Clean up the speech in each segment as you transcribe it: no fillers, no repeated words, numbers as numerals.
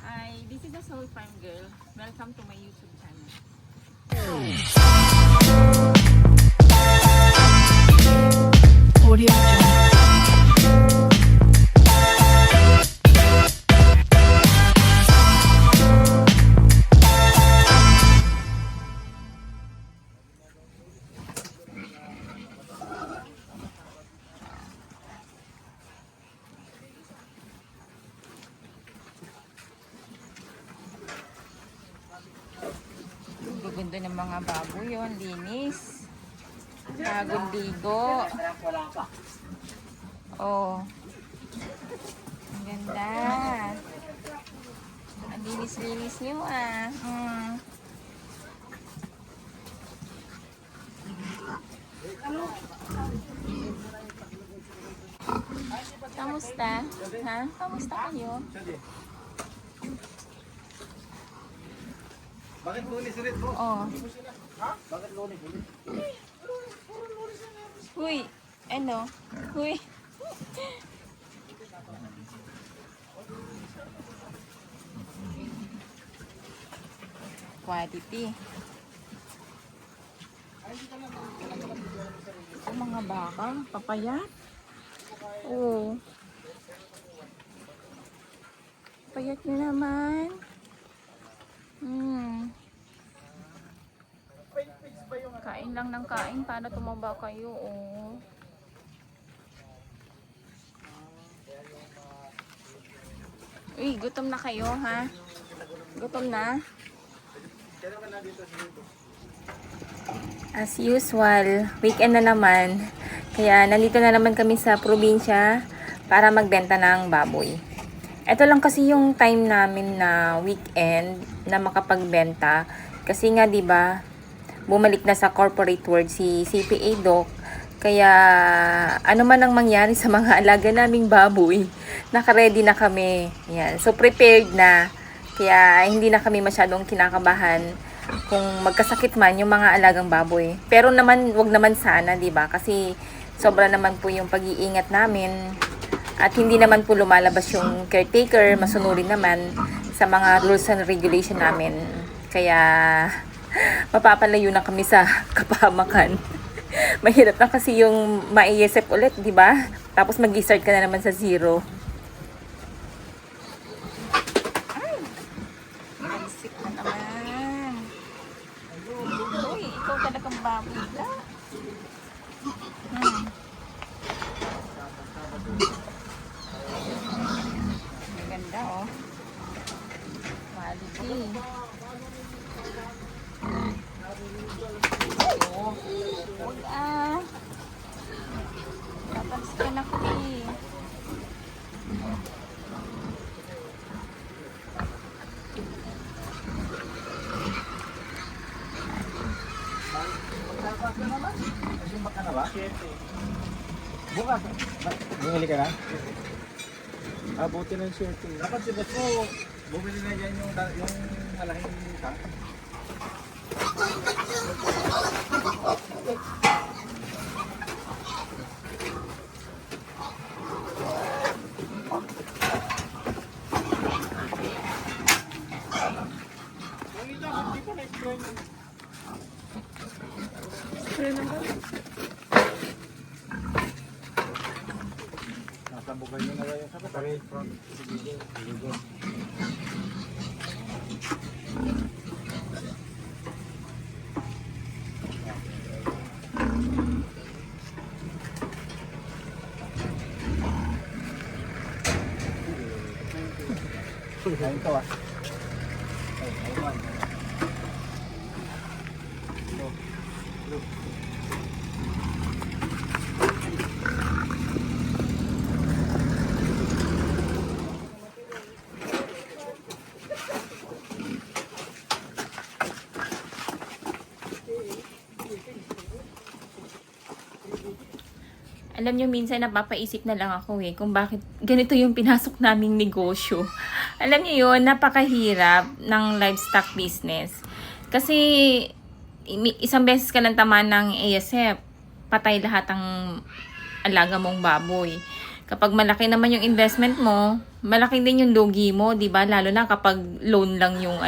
Hi, this is a Soul Farm Girl. Welcome to my YouTube channel. Audio Jungle. Gaganda ng mga baboy yun, linis. Bagong ligo. Oh. Ang ganda. Ang linis-linis nyo ah. Kamusta? Ha? Kamusta kayo? Bakit lunes ulit po? Oh. Bakit lunes ulit? Huy. Ano? Huy. Quality. Ito mga baka. Papayat. Oh. Papayat nyo naman. Kain lang ng kain para tumaba kayo, oh. Uy, gutom na kayo, ha? Gutom na? As usual, weekend na naman. Kaya nandito na naman kami sa probinsya para magbenta ng baboy. Ito lang kasi yung time namin na weekend na makapagbenta. Kasi nga 'di ba, bumalik na sa corporate world si CPA Doc. Kaya ano man ang mangyari sa mga alaga naming baboy, naka-ready na kami. Yan. So prepared na. Kaya hindi na kami masyadong kinakabahan kung magkasakit man yung mga alagang baboy. Pero naman wag naman sana, 'di ba? Kasi sobra naman po yung pag-iingat namin. At hindi naman po lumalabas yung caretaker, masunurin naman sa mga rules and regulation namin. Kaya mapapalayo na kami sa kapahamakan. Mahirap na kasi yung maiisip ulit, di ba? Tapos mag-start ka na naman sa zero. Ay! Naisip na naman. Uy, ikaw talagang baboy ka. Ganda, oh. Quality. Oh, huwag ah. Tatas ka na ko eh. Nasimbak ka na ba? Bukas. Bumili ka na? Buti ng shirt. Dapat si boss mo, bumili na yan yung malaking tank. Nasa bugay nyo na lang yung sabi. Pare, front. Sige. Kain ka ba? Ay, man. Alam nyo, minsan napapaisip na lang ako kung bakit ganito yung pinasok naming negosyo. Alam nyo yun, napakahirap ng livestock business. Kasi isang beses ka lang tamaan ng ASF, patay lahat ang alaga mong baboy. Kapag malaki naman yung investment mo, malaki din yung lugi mo, 'di ba? Lalo na kapag loan lang yung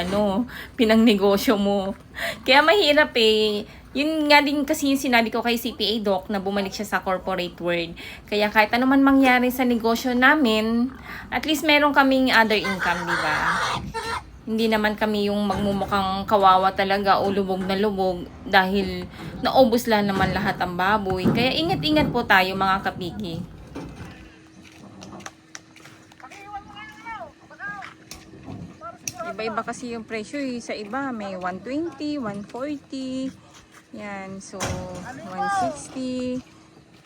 pinangnegosyo mo. Kaya mahirap eh. Yun nga din kasi yung sinabi ko kay CPA Doc na bumalik siya sa corporate world. Kaya kahit ano man mangyari sa negosyo namin, at least meron kaming other income, 'di ba? Hindi naman kami yung magmumukhang kawawa talaga o lubog na lubog dahil naubos lang naman lahat ang baboy. Kaya ingat-ingat po tayo mga kapigi. Iba-iba kasi yung presyo eh. Sa iba may 120, 140. Yan, so 160.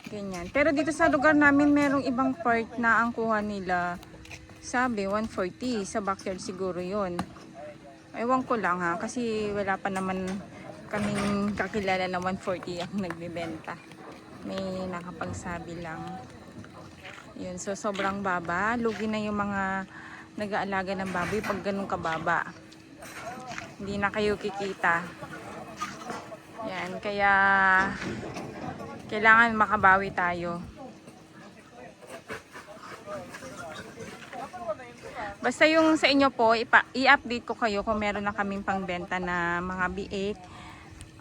Ganyan. Pero dito sa lugar namin merong ibang part na ang kuha nila. Sabi 140 sa backyard siguro yon. Ewan ko lang ha kasi wala pa naman kaming kakilala na 140 ang nagbebenta. May nakapagsabi lang. Yun, so sobrang baba. Lugi na yung mga nag-aalaga ng baboy pag ganun kababa. Hindi na kayo kikita. Yan, kaya kailangan makabawi tayo. Basta yung sa inyo po, i-update ko kayo kung meron na kaming pangbenta na mga biik.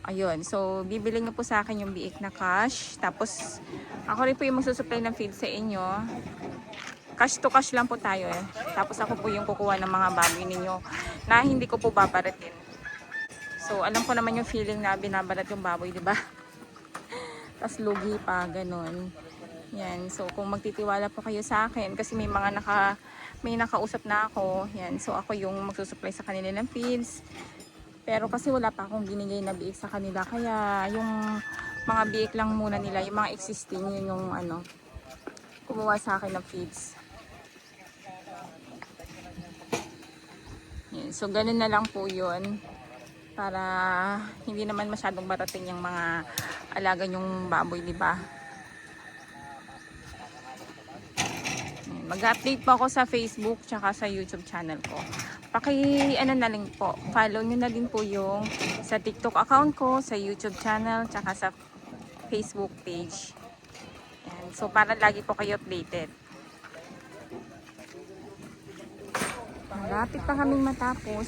Ayun, so bibili nyo po sa akin yung biik na cash. Tapos ako rin po yung magsusupply ng feed sa inyo. Cash to cash lang po tayo eh. Tapos ako po yung kukuha ng mga baboy ninyo na hindi ko po babaratin. So alam ko naman yung feeling na binabarat yung baboy, di ba? Tapos lugi pa, ganun. Yan, so kung magtitiwala po kayo sa akin kasi may nakausap na ako. Yan, so ako yung magsusupply sa kanila ng feeds. Pero kasi wala pa akong binigay na biik sa kanila. Kaya yung mga biik lang muna nila, yung mga existing, yun yung kumuha sa akin ng feeds. Yan, so ganun na lang po yun. Para hindi naman masyadong barating yung mga alaga yung baboy, di ba? Mag-update po ako sa Facebook tsaka sa YouTube channel ko. Na lang po, follow nyo na din po yung sa TikTok account ko, sa YouTube channel tsaka sa Facebook page. Yan. So para lagi po kayo updated. Malapit pa kaming matapos.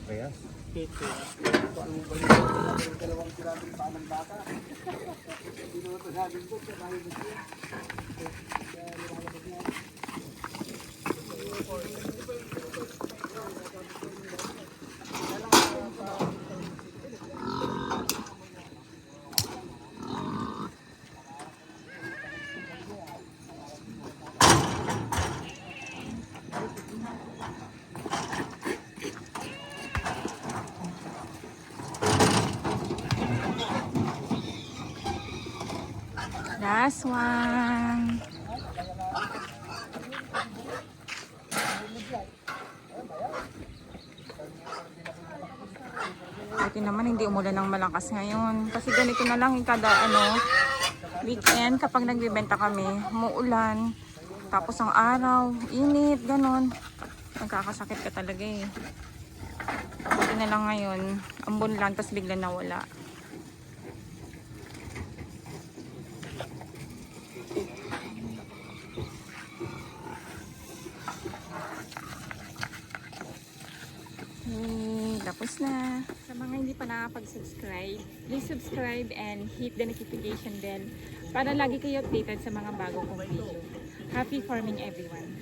Kaya? Last one. Buti naman hindi umulan ng malakas ngayon. Kasi ganito na lang yung kada weekend kapag nagbibenta kami, umuulan. Tapos ang araw, init, ganon. Nagkakasakit ka talaga eh. Buti na lang ngayon, ambon lang, tapos bigla nawala. Tapos na. Sa mga hindi pa nakapag-subscribe, please subscribe and hit the notification bell para lagi kayo updated sa mga bagong kong video. Happy farming everyone!